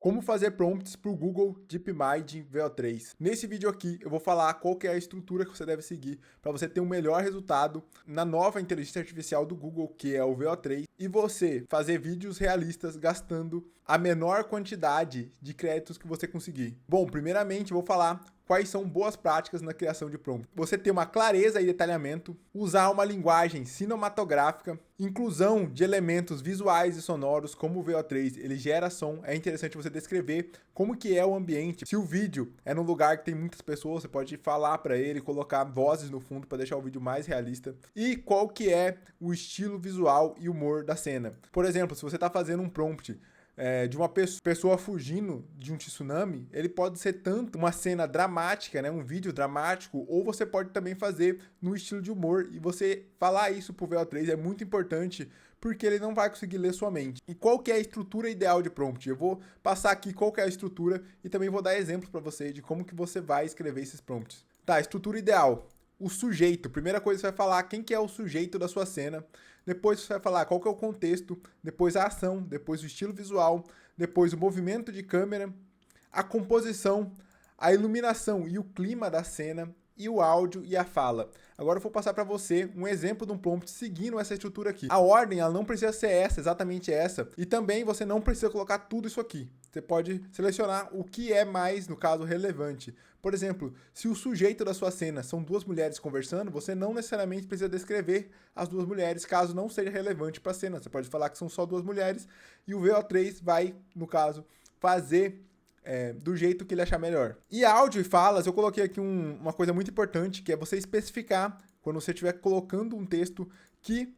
Como fazer prompts para o Google DeepMind VO3. Nesse vídeo aqui eu vou falar qual que é a estrutura que você deve seguir para você ter um melhor resultado na nova inteligência artificial do Google, que é o VO3, e você fazer vídeos realistas gastando a menor quantidade de créditos que você conseguir. Bom, primeiramente eu vou falar quais são boas práticas na criação de prompt. Você ter uma clareza e detalhamento, usar uma linguagem cinematográfica, inclusão de elementos visuais e sonoros, como o VO3, ele gera som, é interessante você descrever como que é o ambiente. Se o vídeo é num lugar que tem muitas pessoas, você pode falar para ele, colocar vozes no fundo para deixar o vídeo mais realista. E qual que é o estilo visual e humor da cena. Por exemplo, se você está fazendo um prompt de uma pessoa fugindo de um tsunami, ele pode ser tanto uma cena dramática, né, um vídeo dramático, ou você pode também fazer no estilo de humor, e você falar isso pro VO3 é muito importante, porque ele não vai conseguir ler sua mente. E qual que é a estrutura ideal de prompt? Eu vou passar aqui qual que é a estrutura e também vou dar exemplos para você de como que você vai escrever esses prompts. Tá, estrutura ideal. O sujeito, primeira coisa você vai falar quem que é o sujeito da sua cena, depois você vai falar qual que é o contexto, depois a ação, depois o estilo visual, depois o movimento de câmera, a composição, a iluminação e o clima da cena, e o áudio e a fala. Agora eu vou passar para você um exemplo de um prompt seguindo essa estrutura aqui. A ordem ela não precisa ser essa, exatamente essa, e também você não precisa colocar tudo isso aqui. Você pode selecionar o que é mais, no caso, relevante. Por exemplo, se o sujeito da sua cena são duas mulheres conversando, você não necessariamente precisa descrever as duas mulheres, caso não seja relevante para a cena. Você pode falar que são só duas mulheres e o VO3 vai, no caso, fazer do jeito que ele achar melhor. E áudio e falas, eu coloquei aqui uma coisa muito importante, que é você especificar, quando você estiver colocando um texto, que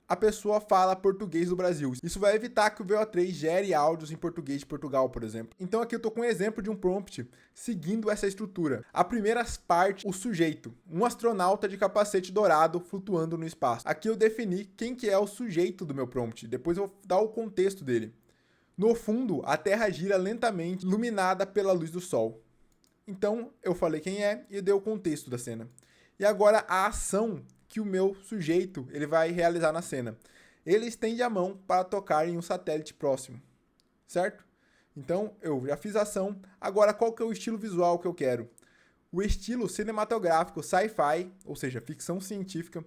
a pessoa fala português do Brasil. Isso vai evitar que o VO3 gere áudios em português de Portugal, por exemplo. Então aqui eu estou com um exemplo de um prompt seguindo essa estrutura. A primeira parte, o sujeito. Um astronauta de capacete dourado flutuando no espaço. Aqui eu defini quem que é o sujeito do meu prompt. Depois eu vou dar o contexto dele. No fundo, a Terra gira lentamente, iluminada pela luz do Sol. Então, eu falei quem é e dei o contexto da cena. E agora, a ação que o meu sujeito ele vai realizar na cena. Ele estende a mão para tocar em um satélite próximo, certo? Então, eu já fiz a ação. Agora, qual que é o estilo visual que eu quero? O estilo cinematográfico sci-fi, ou seja, ficção científica,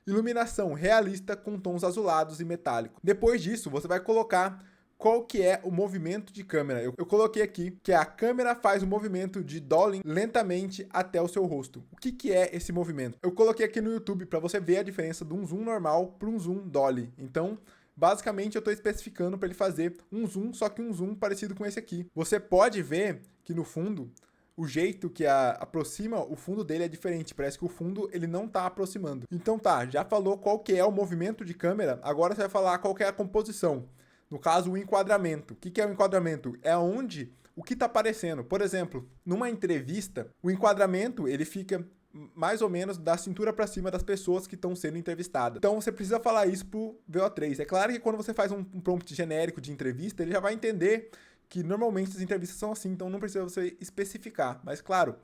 iluminação realista com tons azulados e metálicos. Depois disso, você vai colocar qual que é o movimento de câmera. Eu coloquei aqui que a câmera faz o movimento de dolly lentamente até o seu rosto. O que é esse movimento? Eu coloquei aqui no YouTube para você ver a diferença de um zoom normal para um zoom dolly. Então, basicamente, eu estou especificando para ele fazer um zoom, só que um zoom parecido com esse aqui. Você pode ver que no fundo, o jeito que aproxima o fundo dele é diferente. Parece que o fundo ele não está aproximando. Então tá, já falou qual que é o movimento de câmera, agora você vai falar qual que é a composição. No caso, o enquadramento. O que é o enquadramento? É onde o que está aparecendo. Por exemplo, numa entrevista, o enquadramento ele fica mais ou menos da cintura para cima das pessoas que estão sendo entrevistadas. Então você precisa falar isso pro VO3. É claro que quando você faz um prompt genérico de entrevista, ele já vai entender que normalmente as entrevistas são assim, então não precisa você especificar. Mas claro,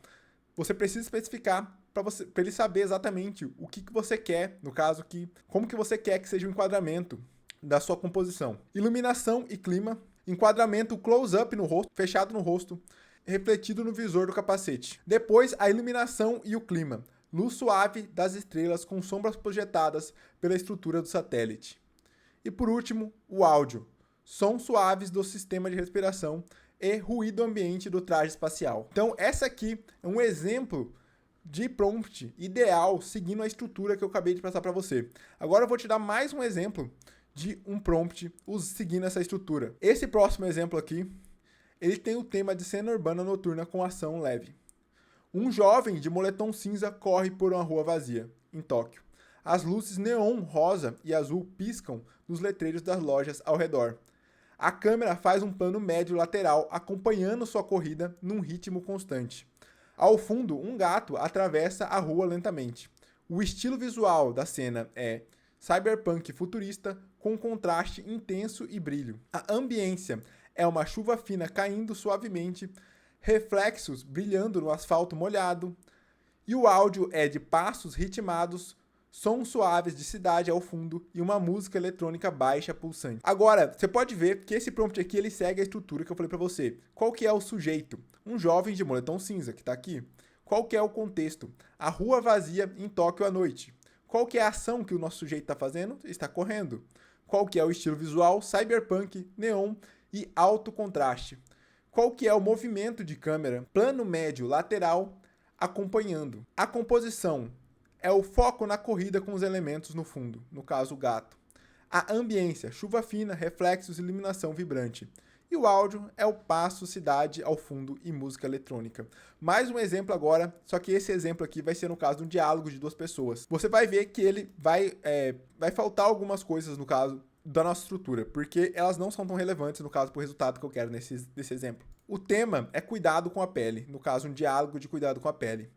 você precisa especificar para ele saber exatamente o que você quer, no caso, como que você quer que seja o enquadramento da sua composição. Iluminação e clima, enquadramento close-up no rosto, fechado no rosto, refletido no visor do capacete. Depois, a iluminação e o clima, luz suave das estrelas com sombras projetadas pela estrutura do satélite. E por último, o áudio, sons suaves do sistema de respiração e ruído ambiente do traje espacial. Então, essa aqui é um exemplo de prompt ideal seguindo a estrutura que eu acabei de passar para você. Agora eu vou te dar mais um exemplo de um prompt seguindo essa estrutura. Esse próximo exemplo aqui, ele tem o tema de cena urbana noturna com ação leve. Um jovem de moletom cinza corre por uma rua vazia, em Tóquio. As luzes neon rosa e azul piscam nos letreiros das lojas ao redor. A câmera faz um plano médio lateral acompanhando sua corrida num ritmo constante. Ao fundo, um gato atravessa a rua lentamente. O estilo visual da cena é cyberpunk futurista com contraste intenso e brilho. A ambiência é uma chuva fina caindo suavemente, reflexos brilhando no asfalto molhado, e o áudio é de passos ritmados sons suaves de cidade ao fundo e uma música eletrônica baixa pulsante. Agora, você pode ver que esse prompt aqui ele segue a estrutura que eu falei para você. Qual que é o sujeito? Um jovem de moletom cinza, que está aqui. Qual que é o contexto? A rua vazia em Tóquio à noite. Qual que é a ação que o nosso sujeito está fazendo? Está correndo. Qual que é o estilo visual? Cyberpunk, neon e alto contraste. Qual que é o movimento de câmera? Plano médio lateral acompanhando. A composição é o foco na corrida com os elementos no fundo, no caso o gato. A ambiência, chuva fina, reflexos e iluminação vibrante. E o áudio é o passo, cidade ao fundo e música eletrônica. Mais um exemplo agora, só que esse exemplo aqui vai ser no caso de um diálogo de duas pessoas. Você vai ver que ele vai faltar algumas coisas no caso da nossa estrutura, porque elas não são tão relevantes no caso para o resultado que eu quero nesse exemplo. O tema é cuidado com a pele, no caso um diálogo de cuidado com a pele.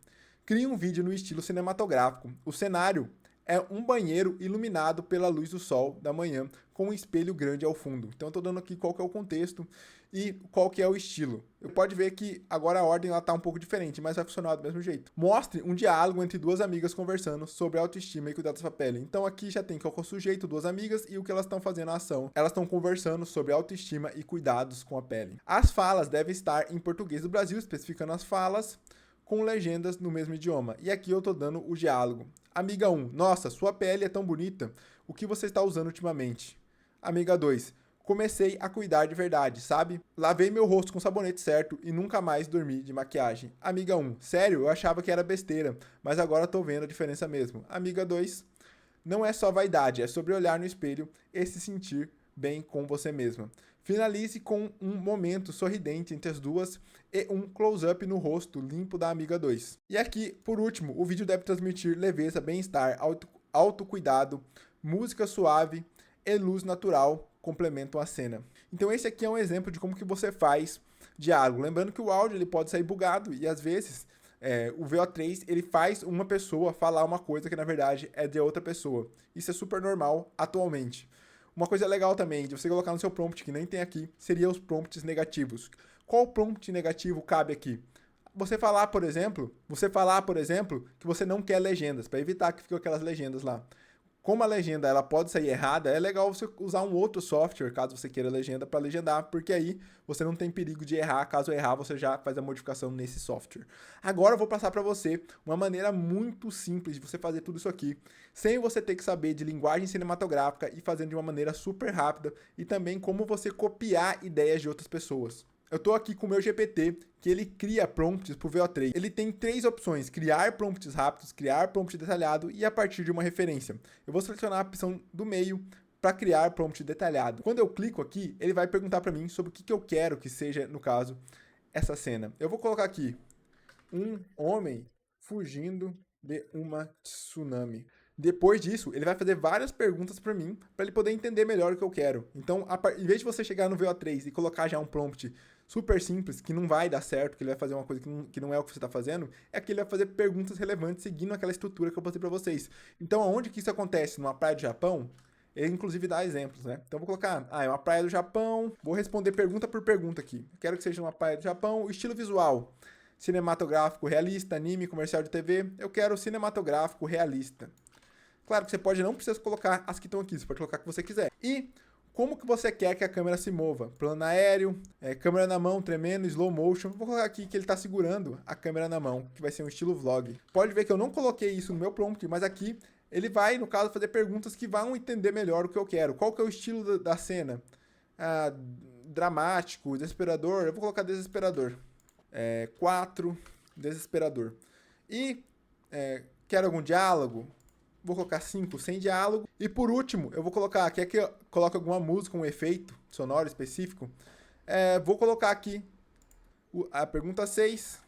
Crie um vídeo no estilo cinematográfico. O cenário é um banheiro iluminado pela luz do sol da manhã, com um espelho grande ao fundo. Então eu estou dando aqui qual que é o contexto e qual que é o estilo. Eu pode ver que agora a ordem está um pouco diferente, mas vai funcionar do mesmo jeito. Mostre um diálogo entre duas amigas conversando sobre autoestima e cuidar da sua pele. Então aqui já tem qual que é o sujeito, duas amigas, e o que elas estão fazendo a ação. Elas estão conversando sobre autoestima e cuidados com a pele. As falas devem estar em português do Brasil, especificando as falas, com legendas no mesmo idioma. E aqui eu tô dando o diálogo. Amiga 1, nossa, sua pele é tão bonita. O que você está usando ultimamente? Amiga 2, comecei a cuidar de verdade, sabe? Lavei meu rosto com sabonete certo e nunca mais dormi de maquiagem. Amiga 1, sério, eu achava que era besteira, mas agora tô vendo a diferença mesmo. Amiga 2, não é só vaidade, é sobre olhar no espelho e se sentir bem com você mesma. Finalize com um momento sorridente entre as duas e um close-up no rosto limpo da amiga 2. E aqui, por último, o vídeo deve transmitir leveza, bem-estar, autocuidado, música suave e luz natural complementam a cena. Então esse aqui é um exemplo de como que você faz diálogo. Lembrando que o áudio ele pode sair bugado e às vezes o VO3 ele faz uma pessoa falar uma coisa que na verdade é de outra pessoa. Isso é super normal atualmente. Uma coisa legal também de você colocar no seu prompt, que nem tem aqui, seria os prompts negativos. Qual prompt negativo cabe aqui? Você falar, por exemplo, que você não quer legendas, para evitar que fiquem aquelas legendas lá. Como a legenda ela pode sair errada, é legal você usar um outro software, caso você queira legenda, para legendar, porque aí você não tem perigo de errar. Caso errar, você já faz a modificação nesse software. Agora eu vou passar para você uma maneira muito simples de você fazer tudo isso aqui, sem você ter que saber de linguagem cinematográfica e fazendo de uma maneira super rápida, e também como você copiar ideias de outras pessoas. Eu estou aqui com o meu GPT, que ele cria prompts para o VO3. Ele tem 3 opções: criar prompts rápidos, criar prompt detalhado e a partir de uma referência. Eu vou selecionar a opção do meio para criar prompt detalhado. Quando eu clico aqui, ele vai perguntar para mim sobre o que eu quero que seja, no caso, essa cena. Eu vou colocar aqui, um homem fugindo de uma tsunami. Depois disso, ele vai fazer várias perguntas para mim, para ele poder entender melhor o que eu quero. Então, em vez de você chegar no VO3 e colocar já um prompt super simples, que não vai dar certo, que ele vai fazer uma coisa que não é o que você está fazendo, é que ele vai fazer perguntas relevantes seguindo aquela estrutura que eu passei para vocês. Então, aonde que isso acontece? Numa praia do Japão? Ele, inclusive, dá exemplos, né? Então, vou colocar, é uma praia do Japão, vou responder pergunta por pergunta aqui. Quero que seja uma praia do Japão. O estilo visual: cinematográfico realista, anime, comercial de TV. Eu quero cinematográfico realista. Claro que você não precisa colocar as que estão aqui, você pode colocar o que você quiser. E como que você quer que a câmera se mova? Plano aéreo, câmera na mão, tremendo, slow motion. Vou colocar aqui que ele está segurando a câmera na mão, que vai ser um estilo vlog. Pode ver que eu não coloquei isso no meu prompt, mas aqui ele vai, no caso, fazer perguntas que vão entender melhor o que eu quero. Qual que é o estilo da cena? Dramático, desesperador. Eu vou colocar desesperador. 4, desesperador. E quero algum diálogo? Vou colocar 5 sem diálogo. E por último, eu vou colocar, quer que eu coloque alguma música, um efeito sonoro específico? Vou colocar aqui a pergunta 6.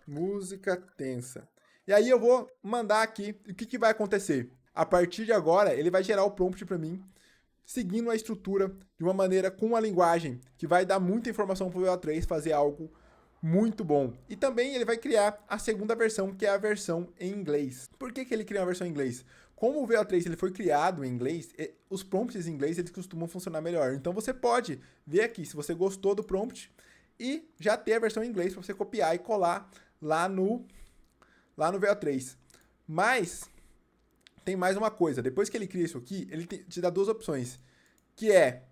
Música tensa. E aí eu vou mandar aqui, o que vai acontecer? A partir de agora, ele vai gerar o prompt para mim, seguindo a estrutura de uma maneira com uma linguagem que vai dar muita informação para o VO3 fazer algo muito bom. E também ele vai criar a segunda versão, que é a versão em inglês. Por que ele cria uma versão em inglês? Como o VO3 ele foi criado em inglês, os prompts em inglês eles costumam funcionar melhor. Então você pode ver aqui se você gostou do prompt e já ter a versão em inglês para você copiar e colar lá no VO3. Mas tem mais uma coisa. Depois que ele cria isso aqui, ele te dá duas opções, que é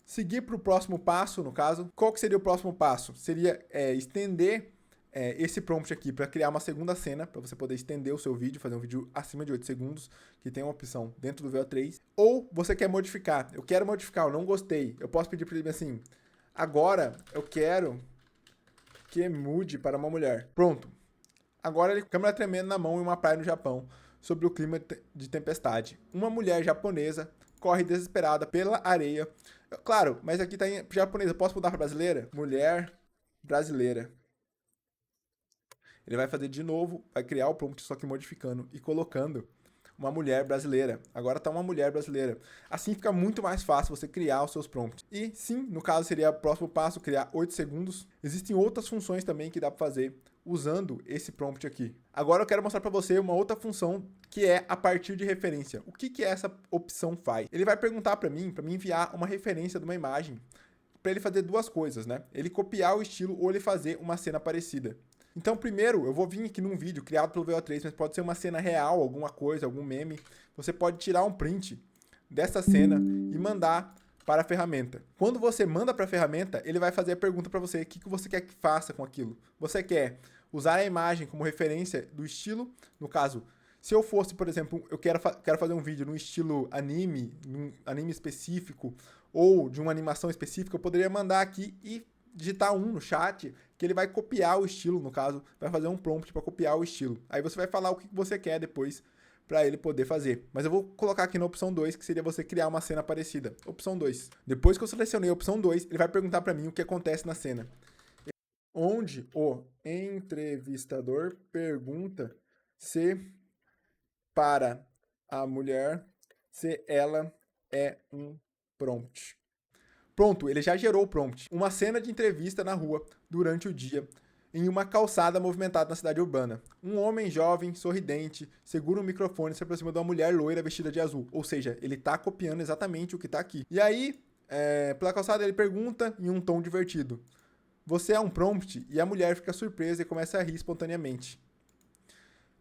seguir para o próximo passo, no caso. Qual que seria o próximo passo? Seria estender esse prompt aqui para criar uma segunda cena, para você poder estender o seu vídeo, fazer um vídeo acima de 8 segundos, que tem uma opção dentro do VO3. Ou você quer modificar. Eu quero modificar, eu não gostei. Eu posso pedir para ele assim, agora eu quero que mude para uma mulher. Pronto. Agora ele com a câmera tremendo na mão em uma praia no Japão, sobre o clima de tempestade. Uma mulher japonesa corre desesperada pela areia. Claro, mas aqui tá em japonesa. Posso mudar para brasileira? Mulher brasileira. Ele vai fazer de novo, vai criar o prompt, só que modificando e colocando uma mulher brasileira. Agora tá uma mulher brasileira. Assim fica muito mais fácil você criar os seus prompts. E sim, no caso seria o próximo passo, criar 8 segundos. Existem outras funções também que dá para fazer usando esse prompt aqui. Agora eu quero mostrar para você uma outra função que é a partir de referência. O que essa opção faz? Ele vai perguntar para mim enviar uma referência de uma imagem, para ele fazer duas coisas, né? Ele copiar o estilo ou ele fazer uma cena parecida. Então, primeiro, eu vou vir aqui num vídeo criado pelo VO3, mas pode ser uma cena real, alguma coisa, algum meme. Você pode tirar um print dessa cena e mandar para a ferramenta. Quando você manda para a ferramenta, ele vai fazer a pergunta para você, o que você quer que faça com aquilo. Você quer usar a imagem como referência do estilo, no caso, se eu fosse, por exemplo, eu quero fazer um vídeo num estilo anime, num anime específico, ou de uma animação específica, eu poderia mandar aqui e digitar no chat, que ele vai copiar o estilo, no caso, vai fazer um prompt para copiar o estilo. Aí você vai falar o que você quer depois para ele poder fazer. Mas eu vou colocar aqui na opção 2, que seria você criar uma cena parecida. Opção 2. Depois que eu selecionei a opção 2, ele vai perguntar para mim o que acontece na cena. Onde o entrevistador pergunta se para a mulher se ela é um prompt. Pronto, ele já gerou o prompt. Uma cena de entrevista na rua, durante o dia, em uma calçada movimentada na cidade urbana. Um homem jovem, sorridente, segura um microfone e se aproxima de uma mulher loira vestida de azul. Ou seja, ele tá copiando exatamente o que tá aqui. E aí, pela calçada, ele pergunta em um tom divertido: você é um prompt? E a mulher fica surpresa e começa a rir espontaneamente.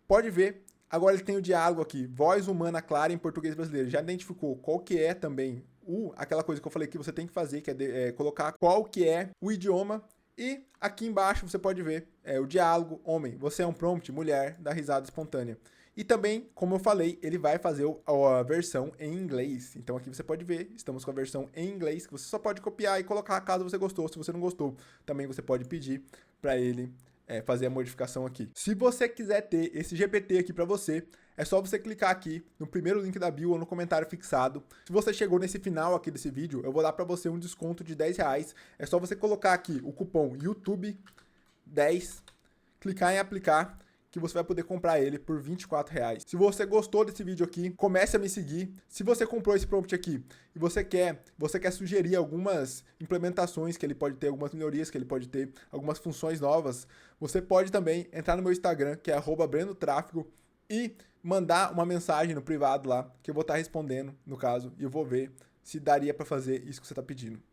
Pode ver, agora ele tem o diálogo aqui, voz humana clara em português brasileiro. Já identificou qual que é também aquela coisa que eu falei que você tem que fazer, que é colocar qual que é o idioma. E aqui embaixo você pode ver o diálogo, homem, você é um prompt, mulher, dá risada espontânea. E também, como eu falei, ele vai fazer a versão em inglês. Então aqui você pode ver, estamos com a versão em inglês, que você só pode copiar e colocar caso você gostou. Se você não gostou, também você pode pedir para ele fazer a modificação aqui. Se você quiser ter esse GPT aqui para você, é só você clicar aqui no primeiro link da bio ou no comentário fixado. Se você chegou nesse final aqui desse vídeo, eu vou dar para você um desconto de R$10. É só você colocar aqui o cupom YouTube10, clicar em aplicar, que você vai poder comprar ele por R$24. Se você gostou desse vídeo aqui, comece a me seguir. Se você comprou esse prompt aqui e você quer sugerir algumas implementações que ele pode ter, algumas melhorias que ele pode ter, algumas funções novas, você pode também entrar no meu Instagram, que é @BrenoTráfego, e mandar uma mensagem no privado lá, que eu vou estar respondendo, no caso, e eu vou ver se daria para fazer isso que você está pedindo.